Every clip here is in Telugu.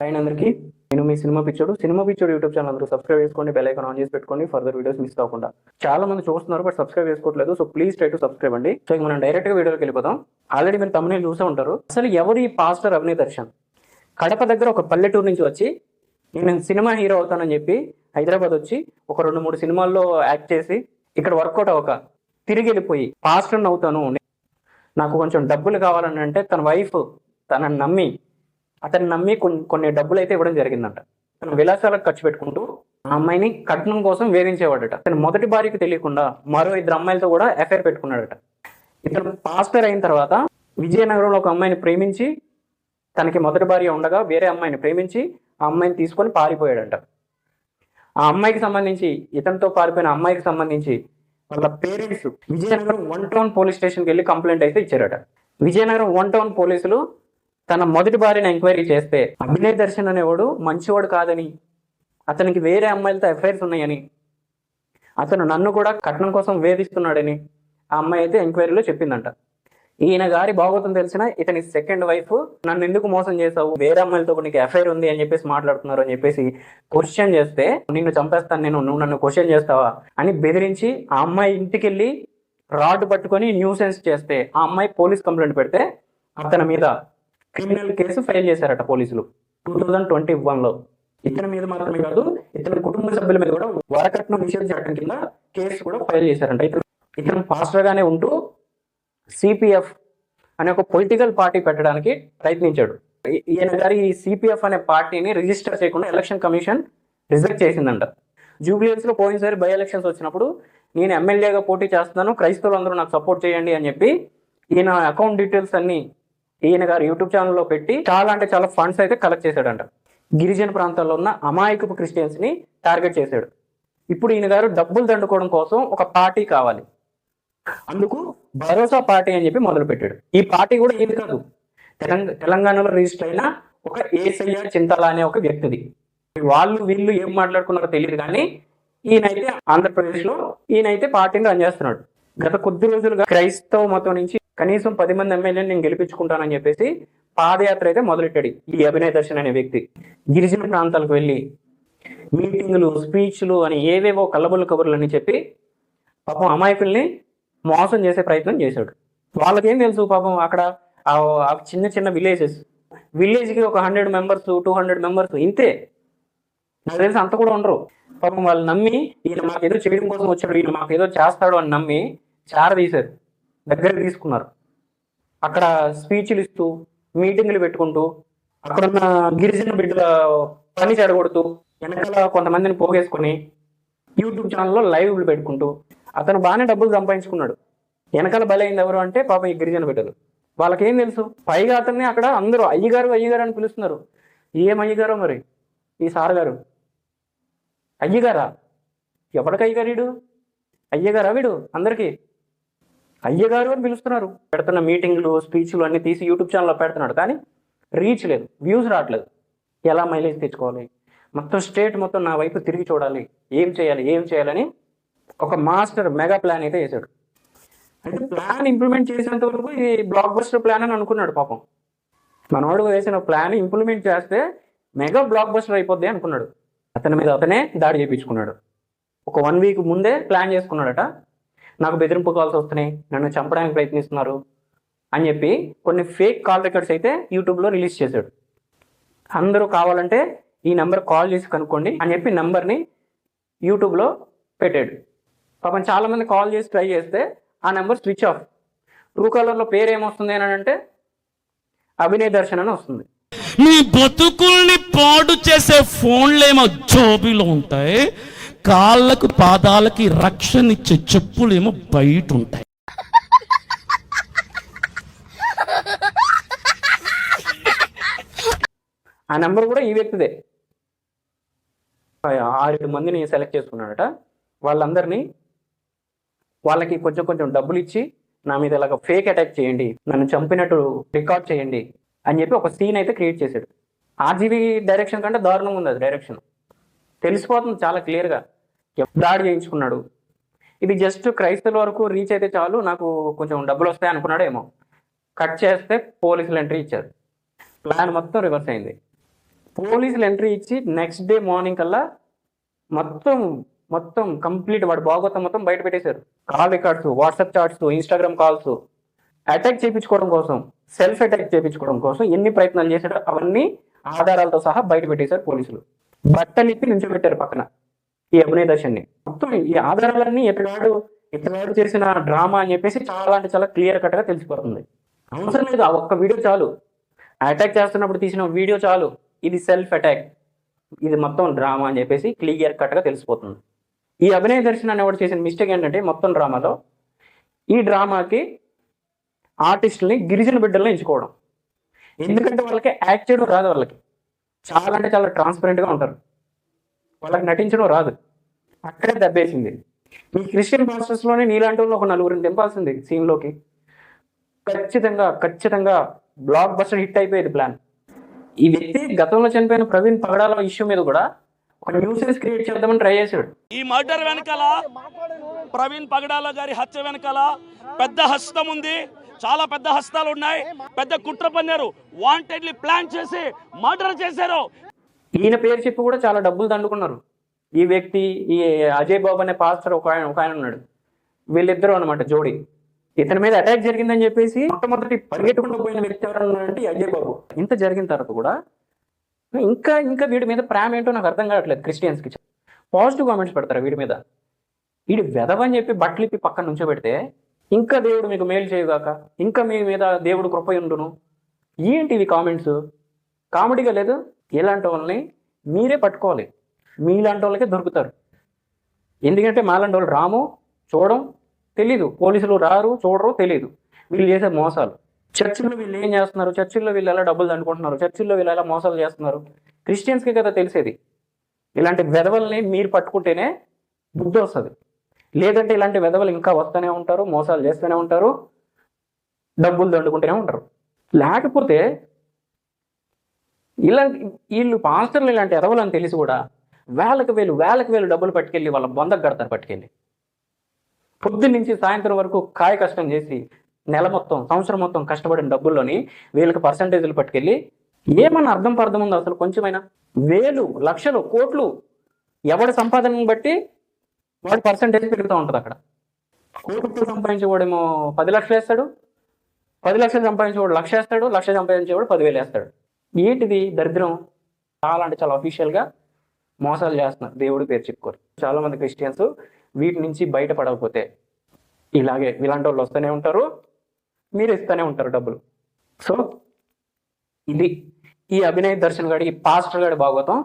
హాయ్ అందరికీ, నేను మీ సినిమా పిచ్చోడు యూట్యూబ్ ఛానల్ అందరూ సబ్స్క్రైబ్ చేసుకోండి, బెల్ ఐకాన్ ఆన్ చేసి పెట్టుకోండి, ఫర్దర్ వీడియోస్ మిస్ అవ్వకుండా. చాలా మంది చూస్తున్నారు బట్ సబ్స్క్రైబ్ చేసుకోవట్లేదు, so please try to subscribe అండి. సో మనం డైరెక్ట్ గా వీడియోకి వెళ్ళిపోదాం. ఆల్రెడీ మీరు తమిళ చూసే ఉంటారు. అసలు ఎవరు ఈ పాస్టర్ అవినీ దర్శన్? కడప దగ్గర ఒక పల్లెటూరు నుంచి వచ్చి నేను సినిమా హీరో అవుతానని చెప్పి హైదరాబాద్ వచ్చి ఒక 2-3 సినిమాల్లో యాక్ట్ చేసి ఇక్కడ వర్కౌట్ అవ్వక తిరిగి వెళ్ళిపోయి పాస్టర్ అవుతాను, నాకు కొంచెం డబ్బులు కావాలని అంటే తన వైఫ్ అతన్ని నమ్మి కొన్ని డబ్బులు అయితే ఇవ్వడం జరిగిందంట. తన విలాసాలకు ఖర్చు పెట్టుకుంటూ ఆ అమ్మాయిని కట్నం కోసం వేధించేవాడట. తన మొదటి భార్యకి తెలియకుండా మరో 2 అమ్మాయిలతో కూడా అఫైర్ పెట్టుకున్నాడట. ఇతను పాస్టర్ అయిన తర్వాత విజయనగరంలో ఒక అమ్మాయిని ప్రేమించి, తనకి మొదటి భార్య ఉండగా వేరే అమ్మాయిని ప్రేమించి ఆ అమ్మాయిని తీసుకొని పారిపోయాడంట. ఆ అమ్మాయికి సంబంధించి, ఇతనితో పారిపోయిన అమ్మాయికి సంబంధించి వాళ్ళ పేరెంట్స్ విజయనగరం 1 టౌన్ పోలీస్ స్టేషన్కి వెళ్ళి కంప్లైంట్ అయితే ఇచ్చారట. విజయనగరం 1 టౌన్ పోలీసులు తన మొదటి భార్యను ఎంక్వైరీ చేస్తే అభినయ్ దర్శన్ అనేవాడు మంచివాడు కాదని, అతనికి వేరే అమ్మాయిలతో అఫైర్స్ ఉన్నాయని, అతను నన్ను కూడా కట్నం కోసం వేధిస్తున్నాడని ఆ అమ్మాయి అయితే ఎంక్వైరీలో చెప్పిందంట. ఈయన గారి భాగవతం తెలిసిన ఇతని సెకండ్ వైఫ్ నన్ను ఎందుకు మోసం చేసావు, వేరే అమ్మాయిలతో నీకు అఫైర్ ఉంది అని చెప్పేసి మాట్లాడుతున్నారు అని చెప్పేసి క్వశ్చన్ చేస్తే, నిన్ను చంపేస్తాను నేను, నువ్వు నన్ను క్వశ్చన్ చేస్తావా అని బెదిరించి ఆ అమ్మాయి ఇంటికి వెళ్ళి రాడ్ పట్టుకొని న్యూసెన్స్ చేస్తే ఆ అమ్మాయి పోలీస్ కంప్లైంట్ పెడితే అతని మీద క్రిమినల్ కేసు ఫైల్ చేశారట పోలీసులు 2021లో. ఇతని మీద మాత్రమే కాదు, ఇతని కుటుంబ సభ్యుల మీద కూడా వరకట్నం నిషేధ చట్టం కింద కేసు కూడా ఫైల్ చేశారంట. ఇతను పాస్టర్ గానే ఉంటూ సిపిఎఫ్ అనే ఒక పొలిటికల్ పార్టీ పెట్టడానికి ప్రయత్నించాడు. ఈయన గారి ఈ సిపిఎఫ్ అనే పార్టీని రిజిస్టర్ చేయకుండా ఎలక్షన్ కమిషన్ రిజెక్ట్ చేసిందంట. జూబ్లీహిల్స్ లో పోయినసారి బై ఎలక్షన్స్ వచ్చినప్పుడు నేను ఎమ్మెల్యేగా పోటీ చేస్తున్నాను, క్రైస్తవులు అందరూ నాకు సపోర్ట్ చేయండి అని చెప్పి ఈయన అకౌంట్ డీటెయిల్స్ అన్ని ఈయన గారు యూట్యూబ్ ఛానల్లో పెట్టి చాలా ఫండ్స్ అయితే కలెక్ట్ చేశాడంట. గిరిజన ప్రాంతాల్లో ఉన్న అమాయకపు క్రిస్టియన్స్ ని టార్గెట్ చేశాడు. ఇప్పుడు ఈయన గారు డబ్బులు దండుకోవడం కోసం ఒక పార్టీ కావాలి, అందుకు భరోసా పార్టీ అని చెప్పి మొదలు పెట్టాడు. ఈ పార్టీ కూడా ఏది కాదు, తెలంగాణలో రిజిస్టర్ అయిన ఒక ఏసయ్య చింతల అనే ఒక వ్యక్తిది. వీళ్ళు ఏం మాట్లాడుకున్నారో తెలియదు, కానీ ఈయనైతే ఆంధ్రప్రదేశ్ లో ఈయనైతే పార్టీని రన్ చేస్తున్నాడు. గత కొద్ది రోజులుగా క్రైస్తవ మతం నుంచి కనీసం 10 మంది ఎమ్మెల్యేని నేను గెలిపించుకుంటానని చెప్పేసి పాదయాత్ర అయితే మొదలెట్టాడు ఈ అభినయ్ దర్శన్ అనే వ్యక్తి. గిరిజన ప్రాంతాలకు వెళ్ళి మీటింగులు, స్పీచ్లు అని ఏవేవో కల్లబుల్ల కబుర్లు అని చెప్పి పాపం అమాయకుల్ని మోసం చేసే ప్రయత్నం చేశాడు. వాళ్ళకేం తెలుసు పాపం, అక్కడ చిన్న విలేజ్కి ఒక 100 మెంబర్స్ 200 మెంబర్స్ ఇంతే, నాకు తెలిసి అంత కూడా ఉండరు. పాపం వాళ్ళు నమ్మి ఈయన మాకేదో చేయడం కోసం వచ్చాడు, ఈయన మాకేదో చేస్తాడు అని నమ్మి తీశారు, దగ్గర తీసుకున్నారు. అక్కడ స్పీచ్లు ఇస్తూ, మీటింగ్లు పెట్టుకుంటూ, అక్కడున్న గిరిజన బిడ్డల పని చెడగొడుతూ, వెనకాల కొంతమందిని పోగేసుకొని యూట్యూబ్ ఛానల్లో లైవ్లు పెట్టుకుంటూ అతను బాగానే డబ్బులు సంపాదించుకున్నాడు. వెనకాల బలైంది ఎవరు అంటే పాపం ఈ గిరిజన బిడ్డలు. వాళ్ళకేం తెలుసు, పైగా అతన్ని అక్కడ అందరూ అయ్యగారు అని పిలుస్తున్నారు. ఏం అయ్యగారో మరి ఈ సార్ గారు, అయ్యగారా? ఎవరికి అయ్యగారు? అయ్యగారా వీడు? అందరికీ అయ్యగారు అని పిలుస్తున్నారు. పెడుతున్న మీటింగ్లు, స్పీచ్లు అన్ని తీసి యూట్యూబ్ ఛానల్లో పెడుతున్నాడు, కానీ రీచ్ లేదు, వ్యూస్ రావట్లేదు. ఎలా మైలేజ్ తెచ్చుకోవాలి, మొత్తం స్టేట్ మొత్తం నా వైపు తిరిగి చూడాలి, ఏం చేయాలని ఒక మాస్టర్ మెగా ప్లాన్ అయితే వేశాడు. అయితే ప్లాన్ ఇంప్లిమెంట్ చేసేంత వరకు ఇది బ్లాక్ బస్టర్ ప్లాన్ అని అనుకున్నాడు పాపం. మనవాడు వేసిన ప్లాన్ ఇంప్లిమెంట్ చేస్తే మెగా బ్లాక్ బస్టర్ అయిపోద్ది అనుకున్నాడు. అతని మీద అతనే దాడి చేయించుకున్నాడు. ఒక 1 వీక్ ముందే ప్లాన్ చేసుకున్నాడట, నాకు బెదిరింపు కాల్స్ వస్తున్నాయి, నన్ను చంపడానికి ప్రయత్నిస్తున్నారు అని చెప్పి కొన్ని ఫేక్ కాల్ రికార్డ్స్ అయితే యూట్యూబ్లో రిలీజ్ చేశాడు. అందరూ కావాలంటే ఈ నెంబర్ కాల్ చేసి కనుక్కోండి అని చెప్పి నెంబర్ని యూట్యూబ్లో పెట్టాడు. పాపం చాలామంది కాల్ చేసి ట్రై చేస్తే ఆ నెంబర్ స్విచ్ ఆఫ్. ట్రూ కాలర్లో పేరు ఏమొస్తుంది అని అంటే అభినయ్ దర్శన్ అని వస్తుంది. నీ బతుకుల్ని పాడు చేసే ఫోన్లేమో జోబీలో ఉంటాయి, కాళ్ళకు పాదాలకి రక్షణ ఇచ్చే చెప్పులేమో బయట ఉంటాయి. ఆ నెంబర్ కూడా ఈ వ్యక్తిదే. 6-7 మందిని సెలెక్ట్ చేసుకున్నాడట. వాళ్ళకి కొంచెం డబ్బులు ఇచ్చి నా మీద ఇలాగ ఫేక్ అటాక్ చేయండి, నన్ను చంపినట్టు రికార్డ్ చేయండి అని చెప్పి ఒక సీన్ అయితే క్రియేట్ చేశాడు. ఆర్జీవీ డైరెక్షన్ కంటే దారుణంగా ఉంది అది డైరెక్షన్, తెలిసిపోతుంది చాలా క్లియర్గా. దాడి చేయించుకున్నాడు. ఇది జస్ట్ క్రైస్తవుల వరకు రీచ్ అయితే చాలు, నాకు కొంచెం డబ్బులు వస్తాయి అనుకున్నాడేమో. కట్ చేస్తే పోలీసులు ఎంట్రీ ఇచ్చారు. ప్లాన్ మొత్తం రివర్స్ అయింది. పోలీసులు ఎంట్రీ ఇచ్చి నెక్స్ట్ డే మార్నింగ్ కల్లా మొత్తం మొత్తం కంప్లీట్ వాడు భాగవతం మొత్తం బయట పెట్టేశారు. Call records, WhatsApp chats, Instagram calls, attack చేయించుకోవడం కోసం, సెల్ఫ్ అటాక్ చేయించుకోవడం కోసం ఎన్ని ప్రయత్నాలు చేశాడో అవన్నీ ఆధారాలతో సహా బయట పెట్టేశారు పోలీసులు. బట్టలిప్పి నుంచోబెట్టారు పక్కన ఈ అభినయ దర్శన్ని. మొత్తం ఈ ఆధారాలన్నీ ఇతగాడు చేసిన డ్రామా అని చెప్పేసి చాలా అంటే చాలా క్లియర్ కట్ గా తెలిసిపోతుంది. అవసరం లేదు, ఆ ఒక్క వీడియో చాలు. అటాక్ చేస్తున్నప్పుడు తీసిన వీడియో చాలు, ఇది సెల్ఫ్ అటాక్, ఇది మొత్తం డ్రామా అని చెప్పేసి క్లియర్ కట్ గా తెలిసిపోతుంది. ఈ అభినయ దర్శన్ అనేవాడు చేసిన మిస్టేక్ ఏంటంటే మొత్తం డ్రామాలో ఈ డ్రామాకి ఆర్టిస్టుల్ని గిరిజన బిడ్డలను ఎంచుకోవడం. ఎందుకంటే వాళ్ళకి యాక్ట్ చేయడం రాదు, వాళ్ళకి చాలా అంటే చాలా ట్రాన్స్పరెంట్గా ఉంటారు, వాళ్ళకి నటించడం రాదు. అక్కడే దెబ్బేసింది. ఈ క్రిస్టియన్ పాస్టర్స్లోనే నీలాంటి వాళ్ళు ఒక నలుగురిని దింపాల్సింది సీన్లోకి. ఖచ్చితంగా బ్లాక్ బస్టర్ హిట్ అయిపోయేది ప్లాన్. ఈ వ్యక్తి గతంలో చనిపోయిన ప్రవీణ్ పగడాల ఇష్యూ మీద కూడా ఒక న్యూసెన్స్ క్రియేట్ చేద్దామని ట్రై చేశాడు. ఈ మర్డర్ వెనకాల, ప్రవీణ్ పగడాల గారి హత్య వెనకాల పెద్ద హస్తం ఉంది, చాలా పెద్ద హస్తాలు ఉన్నాయి, పెద్ద కుట్ర పన్నారు, వాంటెడ్లీ ప్లాన్ చేసి మర్డర్ చేశారు. ఈయన పేరు చెప్పి కూడా చాలా డబ్బులు దండుకున్నారు. ఈ వ్యక్తి, ఈ అజయ్ బాబు అనే పాస్టర్ ఒక ఆయన ఉన్నాడు, వీళ్ళిద్దరూ అనమాట జోడి. ఇతని మీద అటాక్ జరిగిందని చెప్పేసి మొట్టమొదటి పరిగెట్టుకుంటూ పోయిన వ్యక్తి ఎవరన్నారంటే అజయ్ బాబు. ఇంత జరిగిన తర్వాత కూడా ఇంకా వీడి మీద ప్రేమ ఏంటో నాకు అర్థం కావట్లేదు. క్రిస్టియన్స్కి పాజిటివ్ కామెంట్స్ పెడతారు వీడి మీద. వీడి వెదవని చెప్పి బట్టలు ఇప్పి పక్కన నుంచో పెడితే ఇంకా దేవుడు మీకు మేలు చేయగాక, ఇంకా మీ మీద దేవుడు కృప ఉండును. ఏంటి ఇవి కామెంట్స్? కామెడీగా లేదు? ఇలాంటి వాళ్ళని మీరే పట్టుకోవాలి, మీలాంటి వాళ్ళకే దొరుకుతారు. ఎందుకంటే మాలాంటి వాళ్ళు రాము, చూడడం తెలీదు, పోలీసులు రారు, చూడరు, తెలీదు. వీళ్ళు చేసే మోసాలు, చర్చిల్లో వీళ్ళు ఏం చేస్తున్నారు, చర్చిల్లో వీళ్ళు ఎలా డబ్బులు దండుకుంటున్నారు, చర్చిల్లో వీళ్ళు ఎలా మోసాలు చేస్తున్నారు, క్రిస్టియన్స్కి కదా తెలిసేది. ఇలాంటి వెధవల్ని మీరు పట్టుకుంటేనే బుద్ధి వస్తుంది. లేదంటే ఇలాంటి వెధవలు ఇంకా వస్తూనే ఉంటారు, మోసాలు చేస్తూనే ఉంటారు, డబ్బులు దండుకుంటూనే ఉంటారు. లేకపోతే వీళ్ళు పాస్టర్లు ఇలాంటి ఎదవలు అని తెలిసి కూడా వేలకు వేలు డబ్బులు పట్టుకెళ్ళి వాళ్ళ బొందకు కడతారు. పట్టుకెళ్ళి పొద్దున్న నుంచి సాయంత్రం వరకు కాయ కష్టం చేసి నెల మొత్తం, సంవత్సరం మొత్తం కష్టపడిన డబ్బుల్లోని వీళ్ళకి పర్సంటేజ్లు పట్టుకెళ్ళి ఏమన్నా అర్థం ఉందో అసలు కొంచెమైనా? వేలు, లక్షలు, కోట్లు ఎవడి సంపాదనను బట్టి వాడి పర్సంటేజ్ పెరుగుతూ ఉంటుంది. అక్కడ కోట్లు సంపాదించేవాడేమో 10 లక్షలు వేస్తాడు, 10 లక్షలు సంపాదించేవాడు 1,00,000 వేస్తాడు, 1,00,000 సంపాదించేవాడు 10,000 వేస్తాడు. ఏంటిది దరిద్రం? చాలా అంటే చాలా అఫీషియల్గా మోసాలు చేస్తున్నారు, దేవుడి పేరు చెప్పుకోరు. చాలా మంది క్రిస్టియన్స్ వీటి నుంచి బయటపడకపోతే ఇలాంటి వాళ్ళు వస్తూనే ఉంటారు, మీరు ఇస్తూనే ఉంటారు డబ్బులు. సో ఇది ఈ అభినయ దర్శన్ గాడి, ఈ పాస్టర్ గాడి భాగవతం.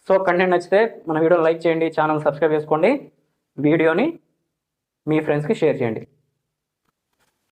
సో కంటెంట్ నచ్చితే మన వీడియోని లైక్ చేయండి, ఛానల్ సబ్స్క్రైబ్ చేసుకోండి, వీడియోని మీ ఫ్రెండ్స్కి షేర్ చేయండి.